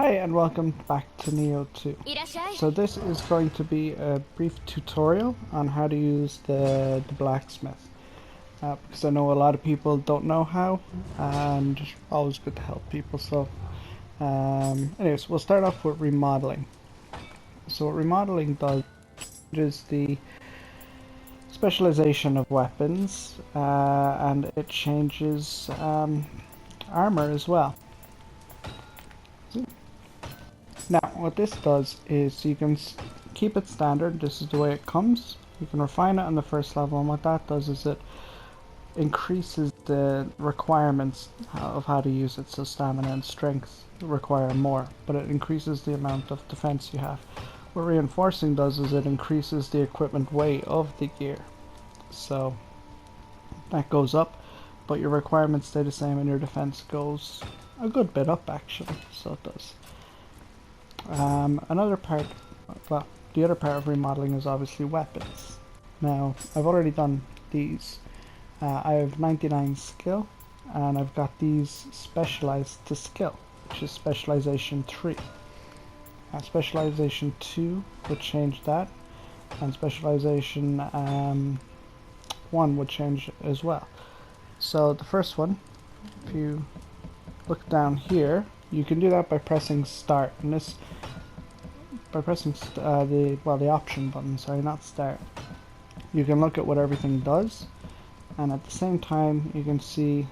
Hi and welcome back to Nioh 2. So this is going to be a brief tutorial on how to use the blacksmith. Because I know a lot of people don't know how, and always good to help people. So anyways, we'll start off with remodeling. So what remodeling does is the specialization of weapons, and it changes armor as well. Now, what this does is you can keep it standard. This is the way it comes. You can refine it on the first level, and what that does is it increases the requirements of how to use it. So stamina and strength require more, but it increases the amount of defense you have. What reinforcing does is it increases the equipment weight of the gear. So that goes up, but your requirements stay the same and your defense goes a good bit up actually, so it does. Another part, well, the other part of remodeling is obviously weapons. Now, I've already done these. I have 99 skill, and I've got these specialized to skill, which is specialization 3. Specialization 2 would change that, and specialization 1 would change as well. So the first one, if you look down here, you can do that by pressing start, and this by pressing the option button, sorry, not start. You can look at what everything does, and at the same time you can see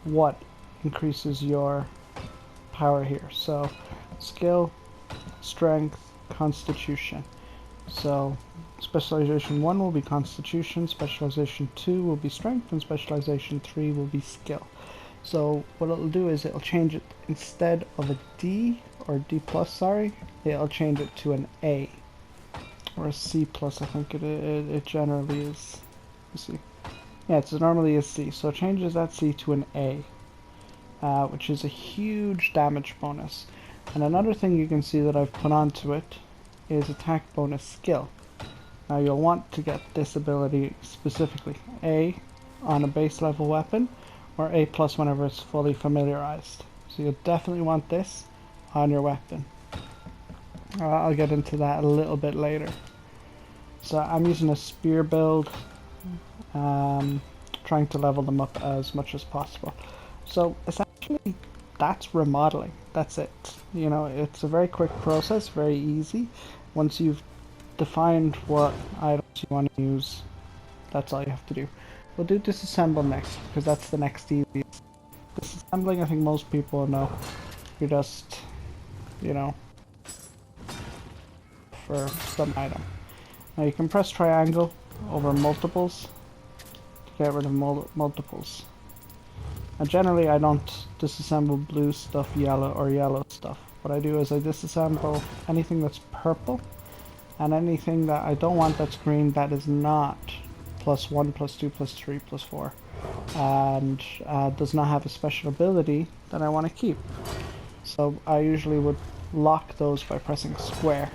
what increases your power here. So skill, strength, constitution. So specialization 1 will be constitution, specialization 2 will be strength, and specialization 3 will be skill. So what it'll do is it'll change it, instead of a D or D plus, sorry, it'll change it to an A or a C plus. I think it generally is. Let's see. Yeah, it's normally a C, so it changes that C to an A, which is a huge damage bonus. And another thing you can see that I've put onto it is attack bonus skill. Now you'll want to get this ability specifically A on a base level weapon, or A plus whenever it's fully familiarized. So you'll definitely want this on your weapon. I'll get into that a little bit later. So I'm using a spear build, trying to level them up as much as possible. So essentially that's remodeling. That's it. You know, it's a very quick process, very easy. Once you've defined what items you want to use, that's all you have to do. We'll do disassemble next, because that's the next easiest. Disassembling, I think most people know. You just, you know, for some item. Now you can press triangle over multiples to get rid of multiples. And generally I don't disassemble blue stuff, yellow, or yellow stuff. What I do is I disassemble anything that's purple, and anything that I don't want that's green that is not +1, +2, +3, +4, and does not have a special ability that I want to keep. So I usually would lock those by pressing square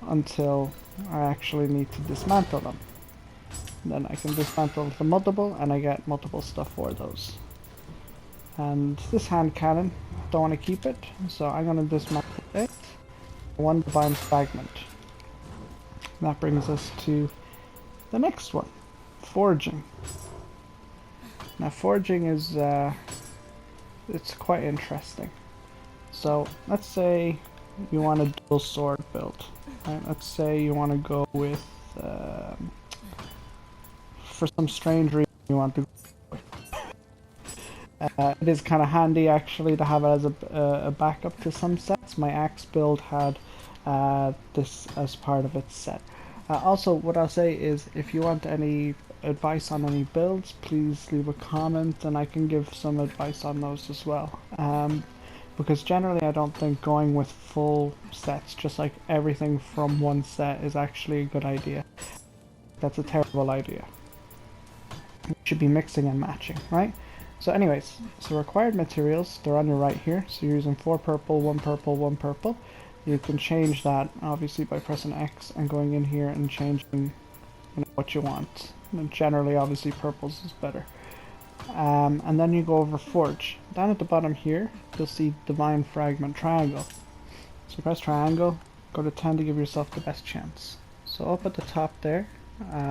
until I actually need to dismantle them. And then I can dismantle the multiple, and I get multiple stuff for those. And this hand cannon, don't want to keep it, so I'm going to dismantle it. One divine fragment. That brings us to the next one, forging. Now forging is it's quite interesting. So let's say you want a dual sword build. Right? Let's say you want to go with for some strange reason you want to go with. It is kind of handy actually to have it as a backup to some sets. My axe build had this as part of its set. Also, what I'll say is, if you want any advice on any builds, please leave a comment and I can give some advice on those as well. Because generally I don't think going with full sets, just like everything from one set, is actually a good idea. That's a terrible idea. You should be mixing and matching, right? So anyways, so required materials, they're on your right here. So you're using 4 purple, 1 purple, 1 purple. You can change that obviously by pressing X and going in here and changing, you know, what you want. And generally, obviously, purples is better. and then you go over Forge. Down at the bottom here, you'll see Divine Fragment Triangle. So press triangle, go to 10 to give yourself the best chance. So up at the top there,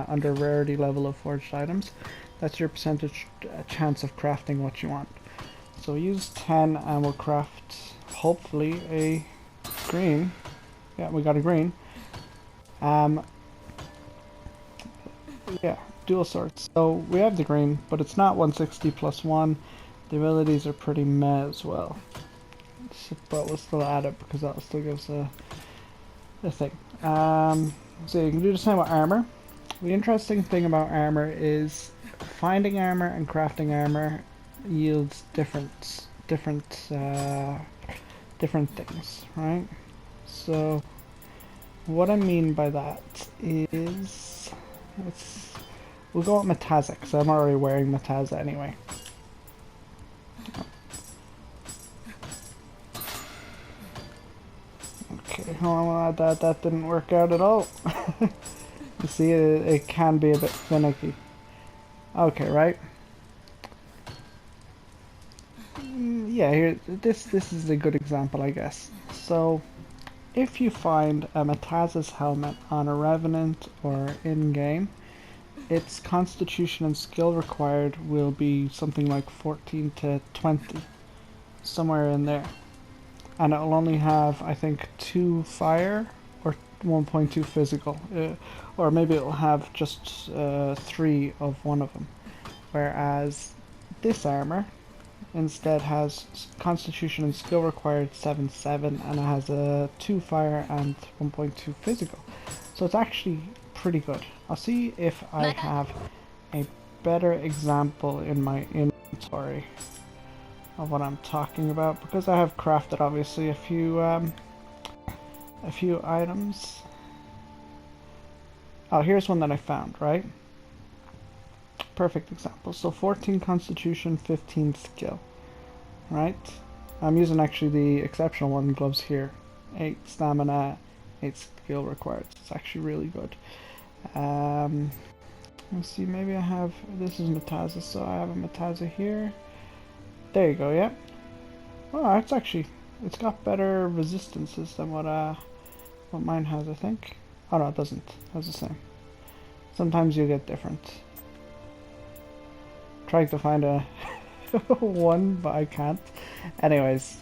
under rarity level of forged items, that's your percentage chance of crafting what you want. So use 10 and we'll craft hopefully a green. Yeah, we got a green. Yeah, dual swords. So we have the green, but it's not 160 plus 1. The abilities are pretty meh as well. But we'll still add it because that still gives a thing. So you can do the same with armor. The interesting thing about armor is finding armor and crafting armor yields different things, right? So what I mean by that is, we'll go with Mataza because I'm already wearing Mataza anyway. Okay, hold on, that didn't work out at all. You see, it can be a bit finicky. Okay, right. Yeah, here, this is a good example, I guess. So, if you find a Mataza's helmet on a Revenant or in-game, its constitution and skill required will be something like 14 to 20, somewhere in there. And it'll only have, I think, 2 fire or 1.2 physical. Or maybe it'll have just 3 of one of them. Whereas this armor instead has constitution and skill required 7/7 and it has a 2 fire and 1.2 physical. So it's actually pretty good. I'll see if I have a better example in my inventory of what I'm talking about, because I have crafted obviously a few items. Oh, here's one that I found, right? Perfect example. So 14 constitution, 15 skill, right? I'm using actually the exceptional one gloves here. 8 stamina, 8 skill required. It's actually really good. Let's see, maybe I have, this is Mataza, so I have a Mataza here. There you go, yeah. Oh, it's got better resistances than what mine has, I think. Oh no, it doesn't. It has the same. Sometimes you get different. Trying to find a one, but I can't. Anyways,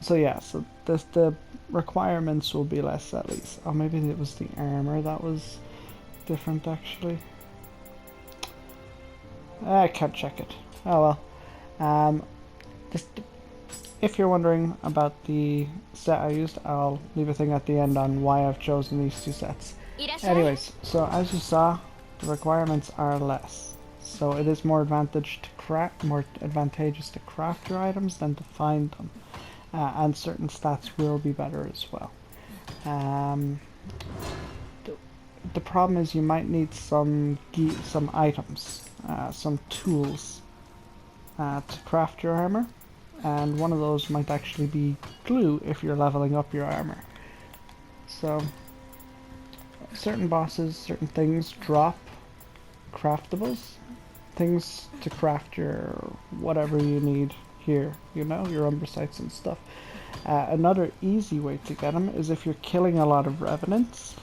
so yeah, so the requirements will be less at least. Oh, maybe it was the armor that was different actually. I can't check it. Oh well. If you're wondering about the set I used, I'll leave a thing at the end on why I've chosen these 2 sets. Anyways, so as you saw, the requirements are less. So it is more advantageous to craft your items than to find them. And certain stats will be better as well. The problem is you might need some items, some tools to craft your armor. And one of those might actually be glue if you're leveling up your armor. So certain bosses, certain things drop craftables, things to craft your whatever you need here, you know, your umbricites and stuff. Another easy way to get them is if you're killing a lot of revenants.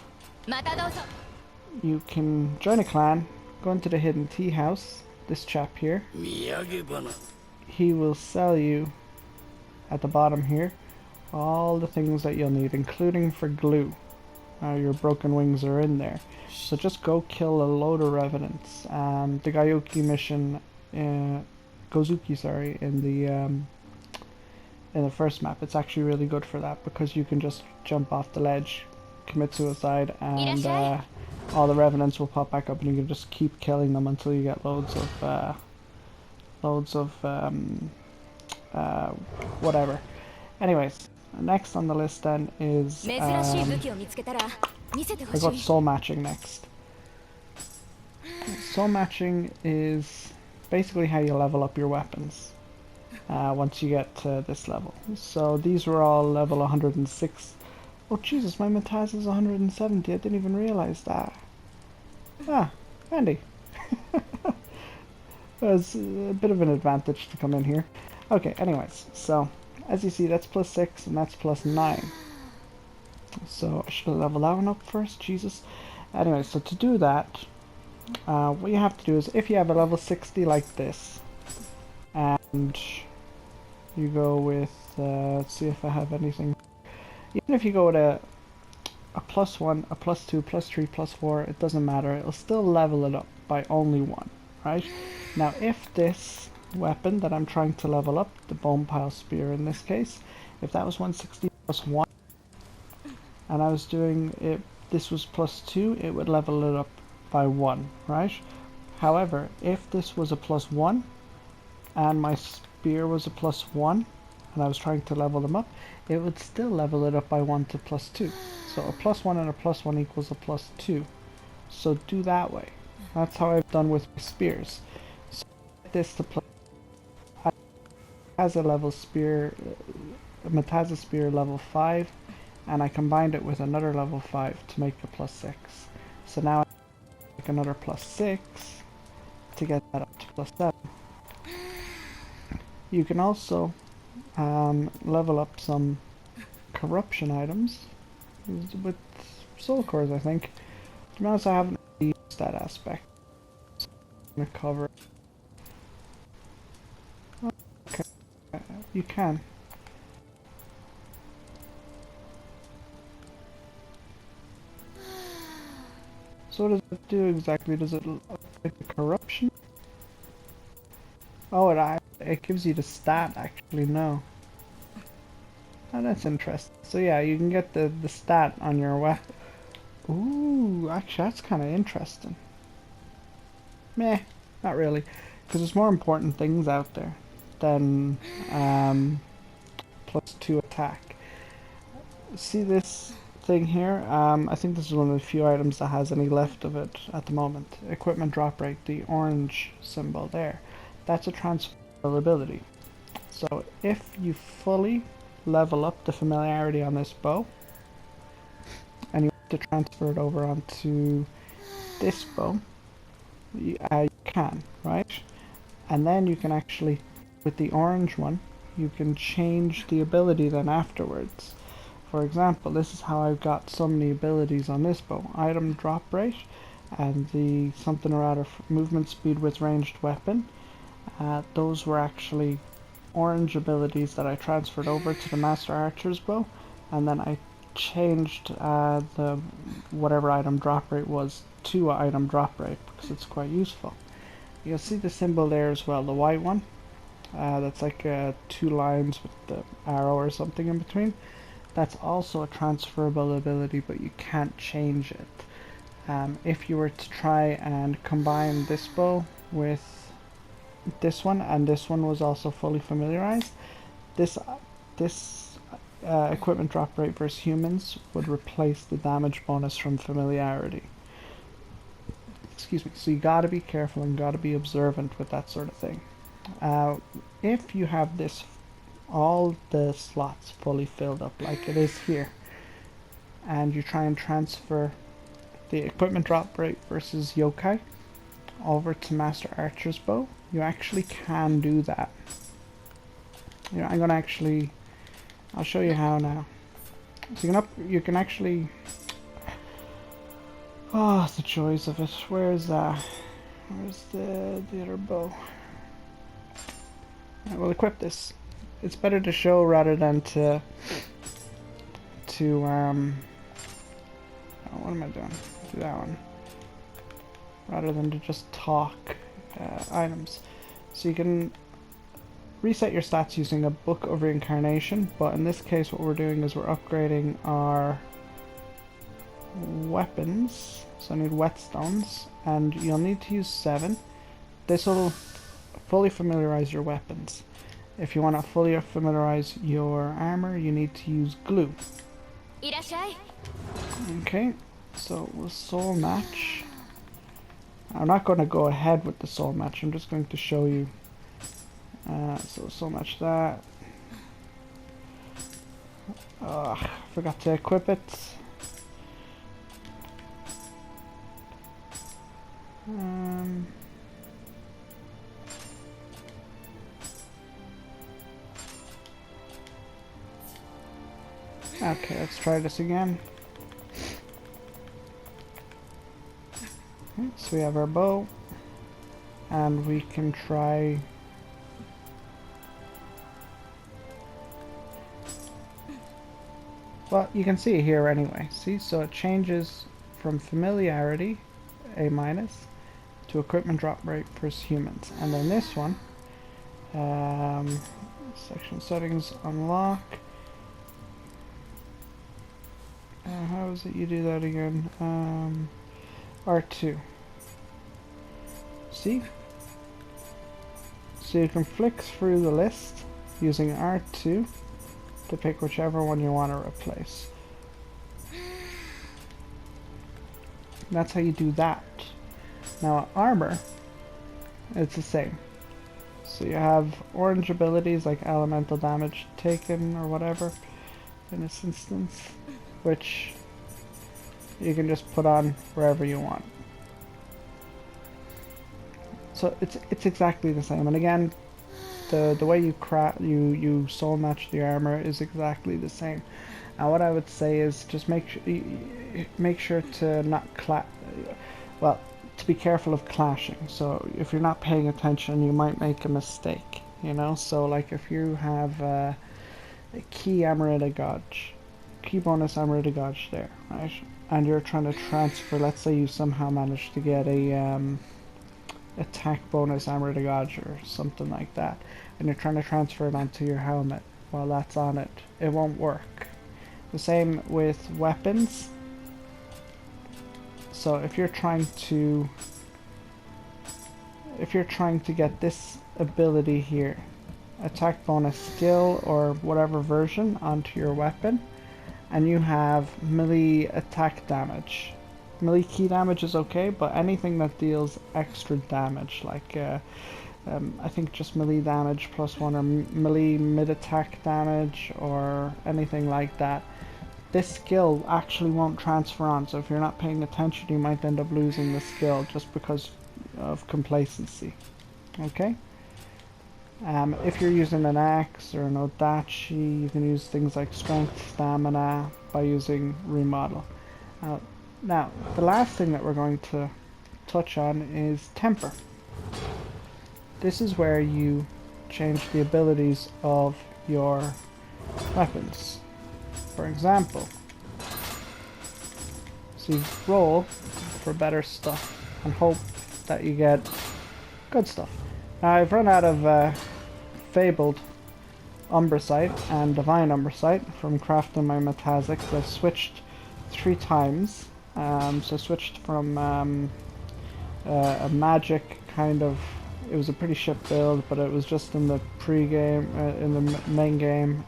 You can join a clan, go into the hidden tea house, this chap here. He will sell you at the bottom here all the things that you'll need, including for glue. Your broken wings are in there. So just go kill a load of revenants. The Gozuki mission, Gozuki, sorry, in the first map, it's actually really good for that because you can just jump off the ledge, commit suicide, and all the revenants will pop back up, and you can just keep killing them until you get loads of whatever. Anyways, next on the list then is I got soul matching next. Soul matching is basically how you level up your weapons once you get to this level. So these were all level 106. Oh Jesus, my Mataza is 170. I didn't even realize that. Ah, handy. It's a bit of an advantage to come in here. Okay, anyways, so as you see, that's +6 and that's +9. So I should have leveled that one up first, Jesus. Anyway, so to do that, what you have to do is if you have a level 60 like this, and you go with, let's see if I have anything. Even if you go with a +1, a +2, +3, +4, it doesn't matter. It'll still level it up by only 1, right? Now, if this weapon that I'm trying to level up, the bone pile spear in this case, if that was 160 +1, and I was doing it, this was +2, it would level it up by 1, right? However, if this was a +1 and my spear was a +1 and I was trying to level them up, it would still level it up by 1 to +2. So a +1 and a +1 equals a +2. So do that way. That's how I've done with my spears. So get this to Mataza level spear, Mataza spear level 5, and I combined it with another level 5 to make a +6. So now I make another +6 to get that up to +7. You can also level up some corruption items with soul cores, I think. To be honest, I haven't really used that aspect. So I'm gonna cover. Okay, you can. So what does it do exactly? Does it look like the corruption? Oh, it gives you the stat actually. No. Oh, that's interesting. So yeah, you can get the stat on your weapon. Ooh, actually that's kind of interesting. Meh, not really, because there's more important things out there than +2 attack. See this thing here? I think this is one of the few items that has any left of it at the moment. Equipment drop rate, the orange symbol there. That's a transferable ability. So if you fully level up the familiarity on this bow, and you want to transfer it over onto this bow, you can, right? And then you can actually, with the orange one, you can change the ability then afterwards. For example, this is how I've got so many abilities on this bow. Item drop rate, and the something or other movement speed with ranged weapon. Those were actually orange abilities that I transferred over to the Master Archer's bow, and then I changed the whatever item drop rate was to item drop rate because it's quite useful. You'll see the symbol there as well, the white one. That's like 2 lines with the arrow or something in between. That's also a transferable ability, but you can't change it. If you were to try and combine this bow with this one, and this one was also fully familiarized, this equipment drop rate versus humans would replace the damage bonus from familiarity. Excuse me. So you gotta be careful and gotta be observant with that sort of thing. If you have this, all the slots fully filled up like it is here, and you try and transfer the equipment drop rate versus yokai over to Master Archer's bow, you actually can do that. You know, I'll show you how now. So you can actually, oh, the joys of it. Where's the other bow? Right, we'll equip this. It's better to show rather than to oh, what am I doing? Do that one. Rather than to just talk items. So you can reset your stats using a Book of Reincarnation, but in this case what we're doing is we're upgrading our weapons. So I need whetstones, and you'll need to use 7. This will fully familiarize your weapons. If you want to fully familiarize your armor, you need to use glue. Okay, so we'll soul match. I'm not going to go ahead with the soul match, I'm just going to show you. So soul match that. Forgot to equip it. Okay, let's try this again. Okay, so we have our bow, and we can try. Well, you can see it here anyway. See, so it changes from familiarity, A minus, to equipment drop rate for humans. And then this one, section settings unlock. How is it you do that again? R2. See? So you can flick through the list using R2 to pick whichever one you want to replace. That's how you do that. Now armor, it's the same. So you have orange abilities like elemental damage taken or whatever in this instance, which you can just put on wherever you want. So it's exactly the same. And again, the way you soul match the armor is exactly the same. Now what I would say is just make sure to not to be careful of clashing. So if you're not paying attention, you might make a mistake, you know? So like if you have a key armour de gauge, key bonus armour de gauge there, right? And you're trying to transfer, let's say you somehow manage to get a attack bonus armour de gauge or something like that, and you're trying to transfer it onto your helmet while that's on it, it won't work. The same with weapons. So if you're trying to get this ability here, attack bonus skill or whatever version, onto your weapon, and you have melee attack damage. Melee key damage is okay, but anything that deals extra damage, like I think just melee damage +1 or melee mid-attack damage or anything like that, this skill actually won't transfer on. So if you're not paying attention, you might end up losing the skill just because of complacency. Okay? If you're using an axe or an odachi, you can use things like strength, stamina by using remodel. Now, the last thing that we're going to touch on is temper. This is where you change the abilities of your weapons. For example, so you roll for better stuff and hope that you get good stuff. Now I've run out of fabled umbracite and divine umbracite from crafting my Mataza, because I've switched 3 times. So I switched from a magic kind of, it was a pretty shit build, but it was just in the pre-game, in the main game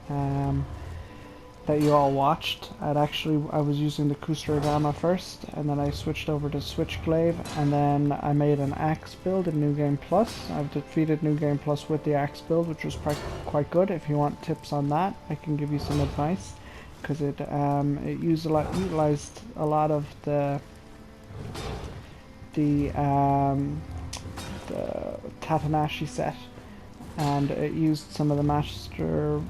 that you all watched. I was using the Kusarigama first, and then I switched over to Switchglaive, and then I made an axe build in New Game Plus. I've defeated New Game Plus with the axe build, which was quite good. If you want tips on that, I can give you some advice, because it utilized a lot of the Tatanashi set, and it used some of the master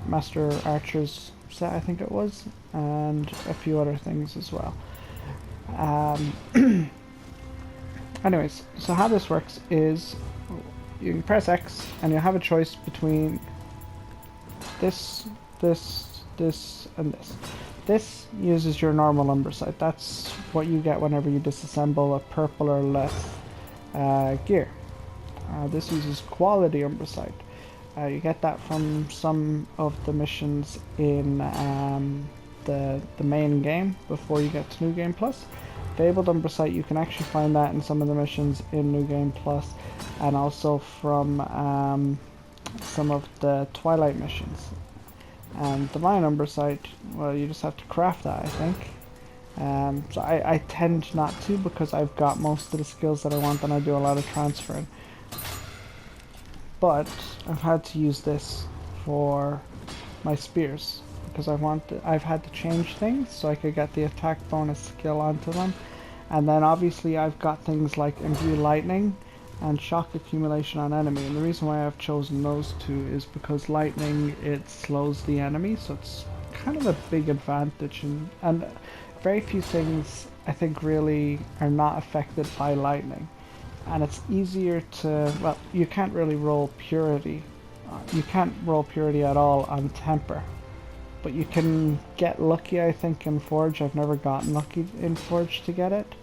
archers set, I think it was, and a few other things as well. Anyways, so how this works is you can press X and you have a choice between this, and this. This uses your normal umbracite. That's what you get whenever you disassemble a purple or less gear. This uses quality umbracite. You get that from some of the missions in the main game before you get to New Game Plus. Fabled umbracite, you can actually find that in some of the missions in New Game Plus, and also from some of the Twilight missions. And divine umbracite, well, you just have to craft that, I think. So I tend not to, because I've got most of the skills that I want, and I do a lot of transferring. But I've had to use this for my spears, because I've had to change things so I could get the attack bonus skill onto them. And then obviously I've got things like imbue lightning and shock accumulation on enemy, and the reason why I've chosen those two is because lightning, it slows the enemy, so it's kind of a big advantage, and very few things I think really are not affected by lightning. And it's easier to, well, you can't really roll purity. You can't roll purity at all on temper. But you can get lucky, I think, in Forge. I've never gotten lucky in Forge to get it.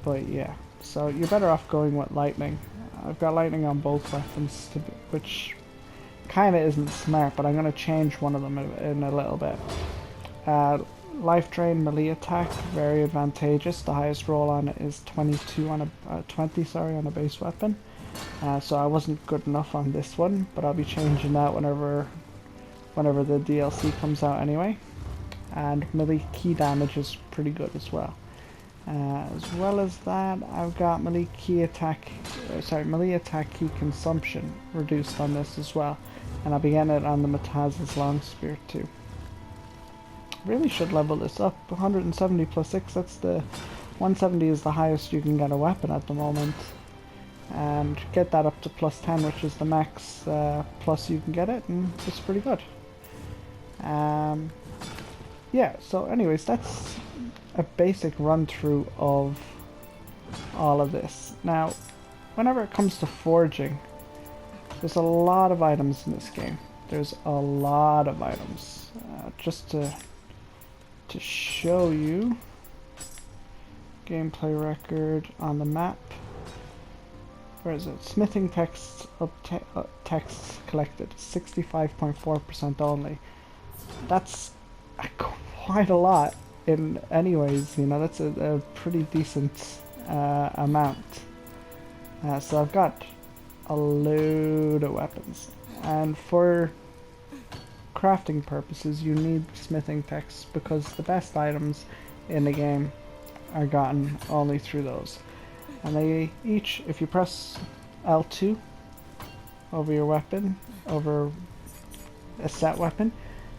But yeah, so you're better off going with lightning. I've got lightning on both weapons, which kind of isn't smart, but I'm going to change one of them in a little bit. Life drain melee attack, very advantageous. The highest roll on it is 22 on a 20, sorry, on a base weapon. So I wasn't good enough on this one, but I'll be changing that whenever the DLC comes out anyway. And melee key damage is pretty good as well. As well as that, I've got melee attack key consumption reduced on this as well. And I'll be getting it on the Mataza's long spear too. Really should level this up. 170 plus 6, that's the 170 is the highest you can get a weapon at the moment. And get that up to plus 10, which is the max plus you can get it, and it's pretty good. Yeah, so anyways, that's a basic run through of all of this. Now, whenever it comes to forging, there's a lot of items in this game. There's a lot of items. Just to show you, gameplay record on the map. Where is it? Smithing texts texts collected, 65.4% only. That's quite a lot. In anyways, you know, that's a pretty decent amount. So I've got a load of weapons, and for crafting purposes you need smithing texts because the best items in the game are gotten only through those. And they each, if you press L2 over your weapon, over a set weapon,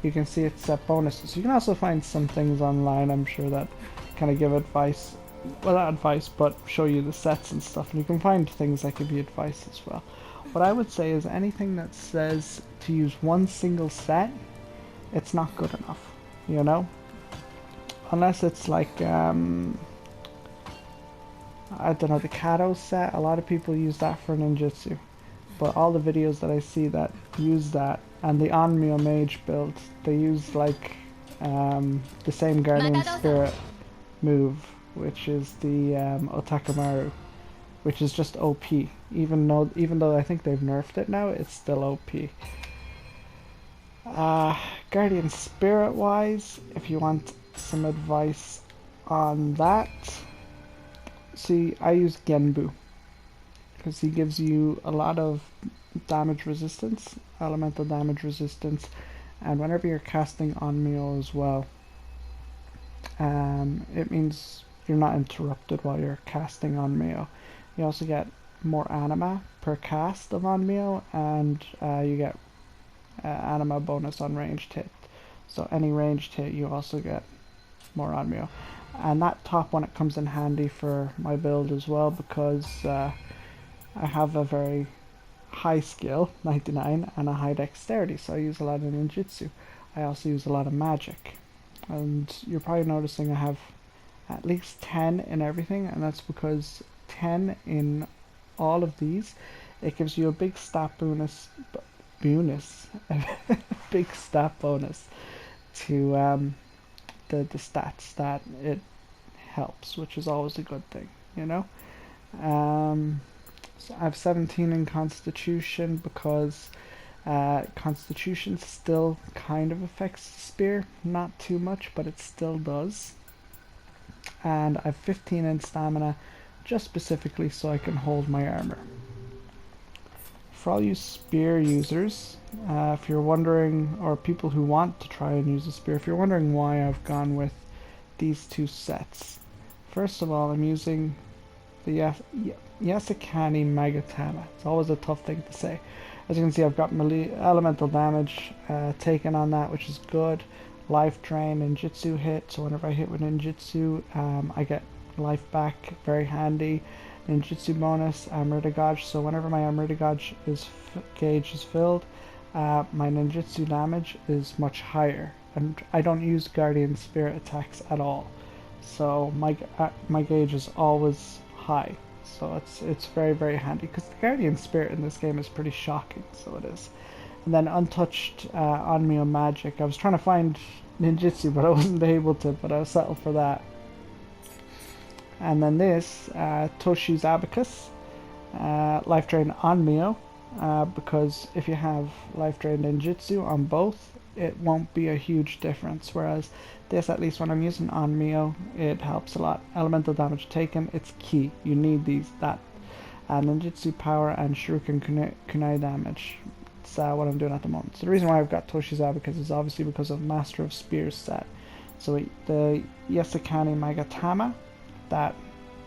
you can see it's set bonuses. You can also find some things online, I'm sure, that kind of give advice, well, not advice, but show you the sets and stuff, and you can find things that give you advice as well. What I would say is anything that says to use one single set, it's not good enough, you know? Unless it's like, I don't know, the Kato set, a lot of people use that for ninjutsu. But all the videos that I see that use that, and the Onmyo Mage build, they use like the same Guardian Spirit move, which is the Otakemaru, which is just OP. Even though I think they've nerfed it now, it's still OP. Guardian Spirit wise, if you want some advice on that, see, I use Genbu because he gives you a lot of damage resistance, elemental damage resistance, and whenever you're casting Onmyo as well, it means you're not interrupted while you're casting Onmyo. You also get more anima per cast of Onmyo, and you get anima bonus on ranged hit. So any ranged hit, you also get more Onmyo. And that top one, it comes in handy for my build as well, because I have a very high skill, 99, and a high dexterity, so I use a lot of ninjutsu. I also use a lot of magic. And you're probably noticing I have at least 10 in everything, and that's because 10 in all of these, it gives you a big stat bonus, a big stat bonus to the stats that it helps, which is always a good thing, you know. So I have 17 in Constitution because Constitution still kind of affects the spear, not too much, but it still does. And I have 15 in Stamina, just specifically so I can hold my armor. For all you spear users, if you're wondering, or people who want to try and use a spear, if you're wondering why I've gone with these two sets, first of all, I'm using the Yasukani Magatama. It's always a tough thing to say. As you can see, I've got elemental damage taken on that, which is good. Life drain, ninjutsu hit, so whenever I hit with ninjutsu, I get life back, very handy. Ninjutsu bonus, Amrita Gauge, so whenever my Amrita Gauge gauge is filled, my ninjutsu damage is much higher. and I don't use Guardian Spirit attacks at all. So my gauge is always high. So it's very handy, because the Guardian Spirit in this game is pretty shocking, so it is. And then untouched Onmyo magic. I was trying to find ninjutsu, but I wasn't able to, but I'll settle for that. And then this, Toshi's Abacus, life drain Onmyo, because if you have life drain ninjutsu on both, it won't be a huge difference, whereas this, at least when I'm using Onmyo, it helps a lot. Elemental damage taken, it's key. You need that. Ninjutsu power and shuriken kunai damage. It's what I'm doing at the moment. So the reason why I've got Toshi's Abacus is obviously because of Master of Spears set. So the Yasukani Magatama, that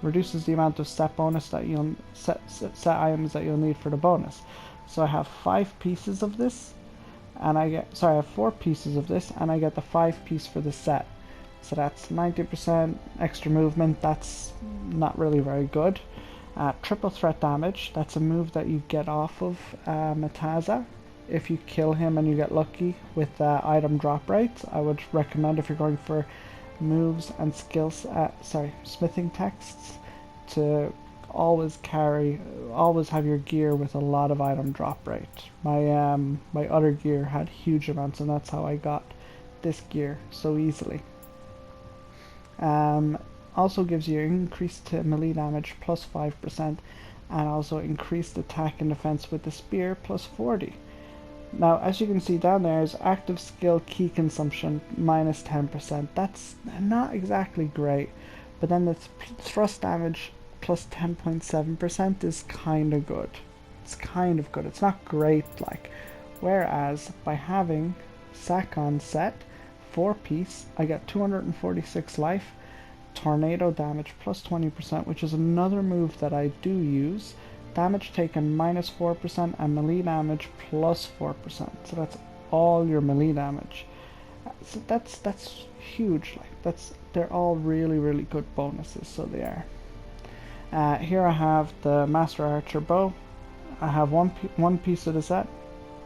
reduces the amount of set bonus that you'll set items that you'll need for the bonus. So I have 5 pieces of this, and I have 4 pieces of this, and I get the 5 piece for the set. So that's 90% extra movement. That's not really very good. Triple threat damage, that's a move that you get off of Mataza if you kill him and you get lucky with item drop rates. I would recommend, if you're going for moves and skills, smithing texts, to always have your gear with a lot of item drop rate. My other gear had huge amounts, and that's how I got this gear so easily. Also gives you increased to melee damage plus 5%, and also increased attack and defense with the spear plus 40. Now, as you can see down there is active skill key consumption minus 10%. That's not exactly great, but then the thrust damage plus 10.7% is kind of good. It's kind of good. It's not great, like. Whereas by having Sakon set 4-piece, I get 246 life. Tornado damage plus 20%, which is another move that I do use. Damage taken minus 4% and melee damage plus 4%. So that's all your melee damage. So that's huge. Like they're all really good bonuses. So they are. Here I have the Master Archer bow. I have one piece of the set,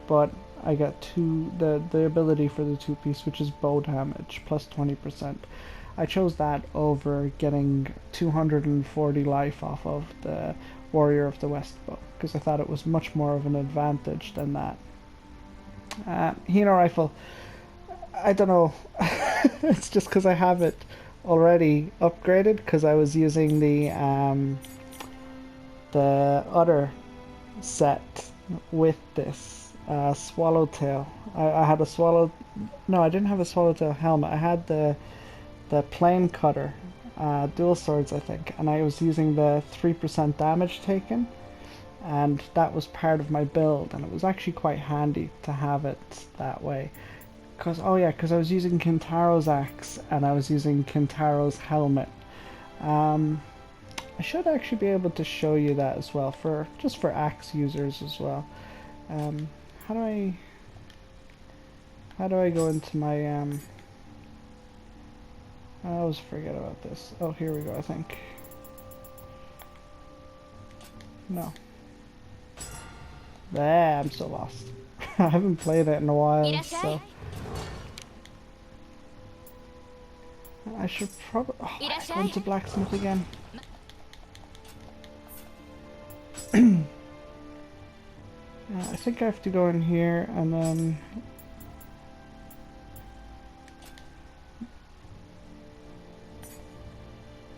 but I get the ability for the 2-piece, which is bow damage plus 20%. I chose that over getting 240 life off of the Warrior of the West bow, because I thought it was much more of an advantage than that. Hino rifle, I don't know, it's just because I have it already upgraded, because I was using the other set with this swallowtail. I had a no, I didn't have a swallowtail helmet. I had the plane cutter, dual swords, I think, and I was using the 3% damage taken, and that was part of my build, and it was actually quite handy to have it that way. Because I was using Kintaro's axe, and I was using Kintaro's helmet. I should actually be able to show you that as well, just for axe users as well. How do I go into my I always forget about this. Oh, here we go, I think. No. I'm so lost. I haven't played it in a while, so... I should probably... Oh, I go into blacksmith again. I think I have to go in here, and then...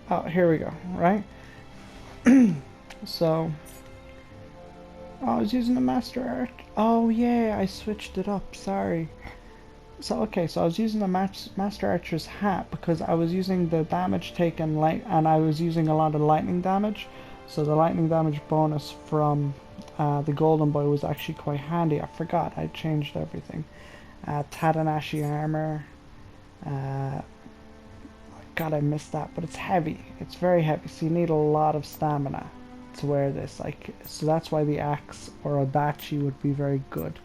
Oh, here we go, right? So, I was using the Master Arch. Oh yeah, I switched it up, sorry. So I was using the Master Archer's hat because I was using the damage taken and I was using a lot of lightning damage. So the lightning damage bonus from the Golden Boy was actually quite handy. I forgot, I changed everything. Tadanashi armour. God, I missed that, but it's heavy. It's very heavy, so you need a lot of stamina to wear this. So that's why the axe or Adachi would be very good,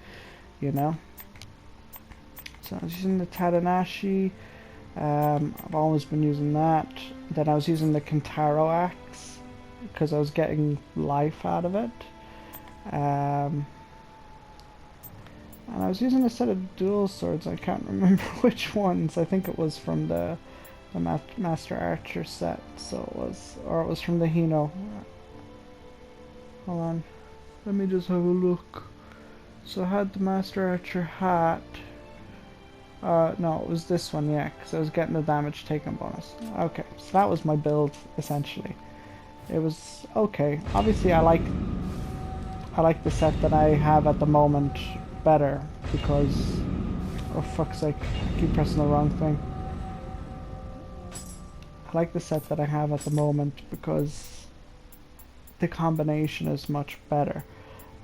you know? So I was using the Tadanashi. I've always been using that. Then I was using the Kintaro axe because I was getting life out of it. And And I was using a set of dual swords, I can't remember which ones. I think it was from the Master Archer set, so it was, or it was from the Hino. Hold on, let me just have a look. So I had the Master Archer hat. No, it was this one, yeah, because I was getting the damage taken bonus. Okay, so that was my build, essentially. It was okay. Obviously, I like the set that I have at the moment better, because... Oh, fuck's sake, I keep pressing the wrong thing. I like the set that I have at the moment because the combination is much better.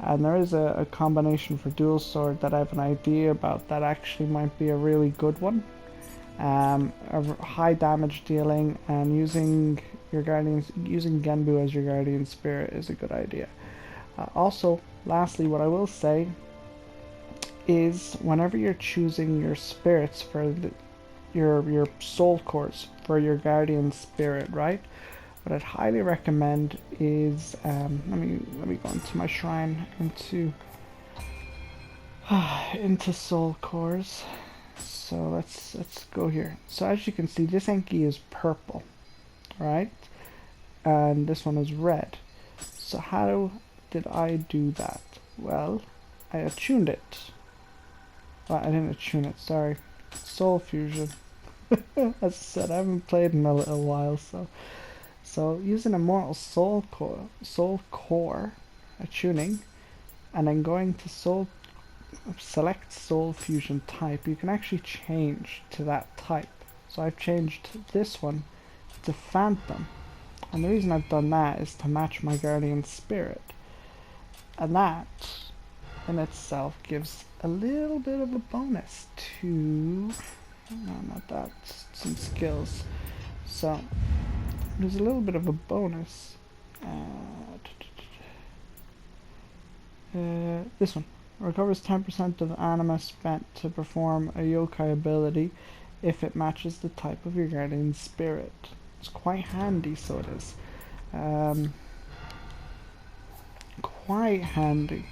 And there is a combination for dual sword that I have an idea about that actually might be a really good one. A high damage dealing, and using Genbu as your guardian spirit is a good idea. Also, lastly, what I will say is whenever you're choosing your spirits for your soul cores for your guardian spirit, right? What I'd highly recommend is let me go into my shrine into soul cores. So let's go here. So as you can see, this Enki is purple, right? And this one is red. So how did I do that? Well, I attuned it. Well, I didn't attune it, sorry. Soul fusion. As I said, I haven't played in a little while, so using Immortal Soul Core attuning, and then going to select Soul Fusion type, you can actually change to that type. So I've changed this one to Phantom, and the reason I've done that is to match my Guardian Spirit, and that in itself gives a little bit of a bonus to, no, not that, some skills. So there's a little bit of a bonus. This one recovers 10% of anima spent to perform a yokai ability if it matches the type of your guardian spirit. It's quite handy, so it is. Quite handy.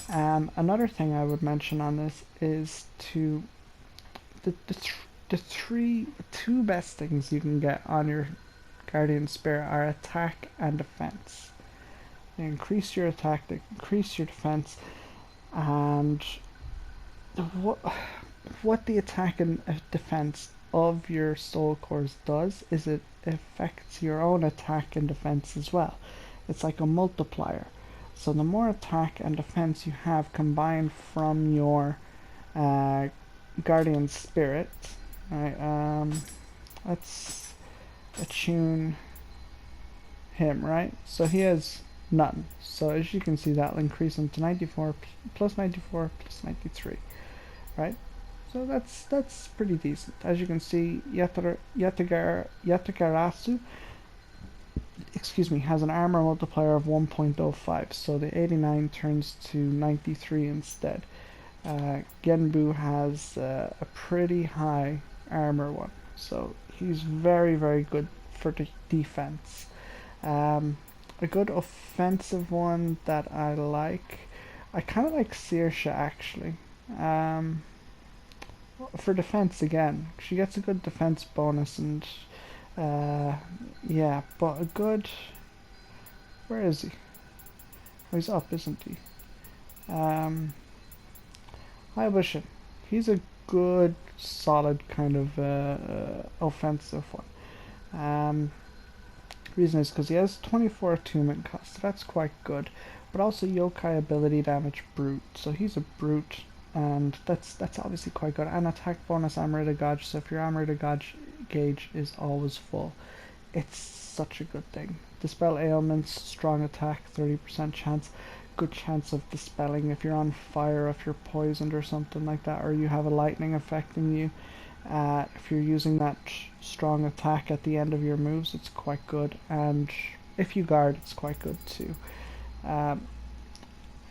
Another thing I would mention on this is to the two best things you can get on your guardian spirit are attack and defense. They increase your attack, they increase your defense, and what the attack and defense of your soul cores does is it affects your own attack and defense as well. It's like a multiplier. So the more attack and defense you have combined from your guardian spirit, right? Let's attune him, right? So he has none. So as you can see, that'll increase him to 94 plus 94 plus 93, right? So that's pretty decent. As you can see, Yatagarasu, excuse me, has an armor multiplier of 1.05, so the 89 turns to 93 instead. Genbu has a pretty high armor one, so he's very, very good for the defense. A good offensive one that I kind of like Saoirse actually. For defense again, she gets a good defense bonus, and yeah, but a good, where is he? Oh, he's up, isn't he? Haibushin. He's a good, solid kind of offensive one. Reason is because he has 24 attunement cost, so that's quite good. But also yokai ability damage brute, so he's a brute, and that's obviously quite good. And attack bonus armor to gauge, so if your armor to gauge is always full, it's such a good thing. Dispel ailments, strong attack, 30% chance, good chance of dispelling if you're on fire, if you're poisoned or something like that, or you have a lightning affecting you. If you're using that strong attack at the end of your moves, it's quite good, and if you guard, it's quite good too.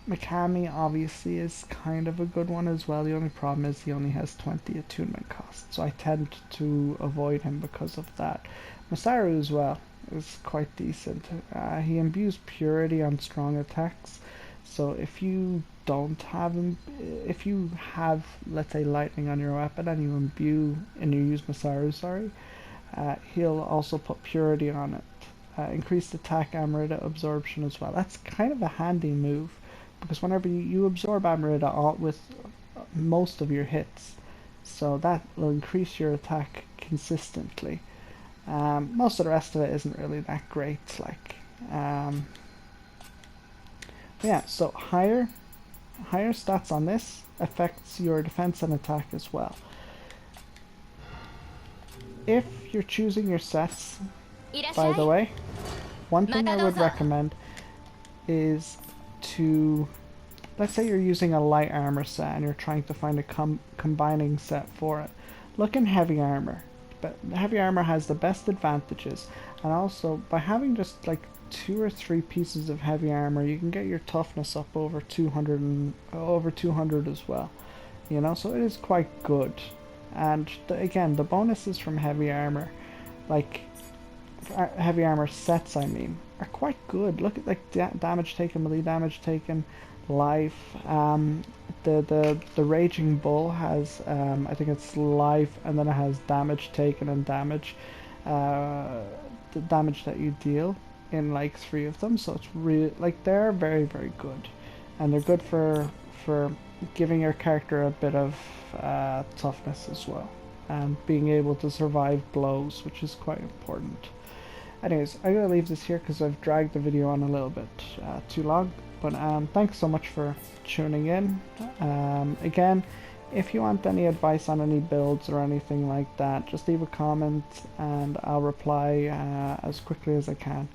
Mikami obviously is kind of a good one as well. The only problem is he only has 20 attunement cost, so I tend to avoid him because of that. Masaru as well is quite decent. He imbues purity on strong attacks, So if you don't have if you have, let's say, lightning on your weapon and you use Masaru, sorry, he'll also put purity on it. Increased attack Amrita absorption as well. That's kind of a handy move because whenever you absorb Amrita with most of your hits, so that will increase your attack consistently. Most of the rest of it isn't really that great, like. Yeah, so higher stats on this affects your defense and attack as well. If you're choosing your sets, by the way, one thing I would recommend is to, let's say you're using a light armor set and you're trying to find a combining set for it. Look in heavy armor. But heavy armor has the best advantages, and also by having just like 2 or 3 pieces of heavy armor, you can get your toughness up over 200 and over 200 as well. You know, so it is quite good. And again, the bonuses from heavy armor, like heavy armor sets, I mean, are quite good. Look at like damage taken, melee damage taken, life. The Raging Bull has I think it's life, and then it has damage taken and damage, the damage that you deal in like 3 of them. So it's really like they're very, very good, and they're good for giving your character a bit of toughness as well, and being able to survive blows, which is quite important. Anyways, I'm going to leave this here because I've dragged the video on a little bit too long. But thanks so much for tuning in. Again, if you want any advice on any builds or anything like that, just leave a comment and I'll reply as quickly as I can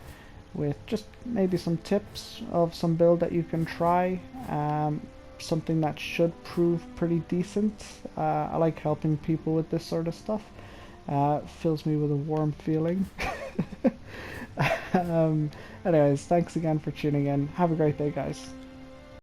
with just maybe some tips of some build that you can try. Something that should prove pretty decent. I like helping people with this sort of stuff. Fills me with a warm feeling. Anyways, thanks again for tuning in. Have a great day, guys.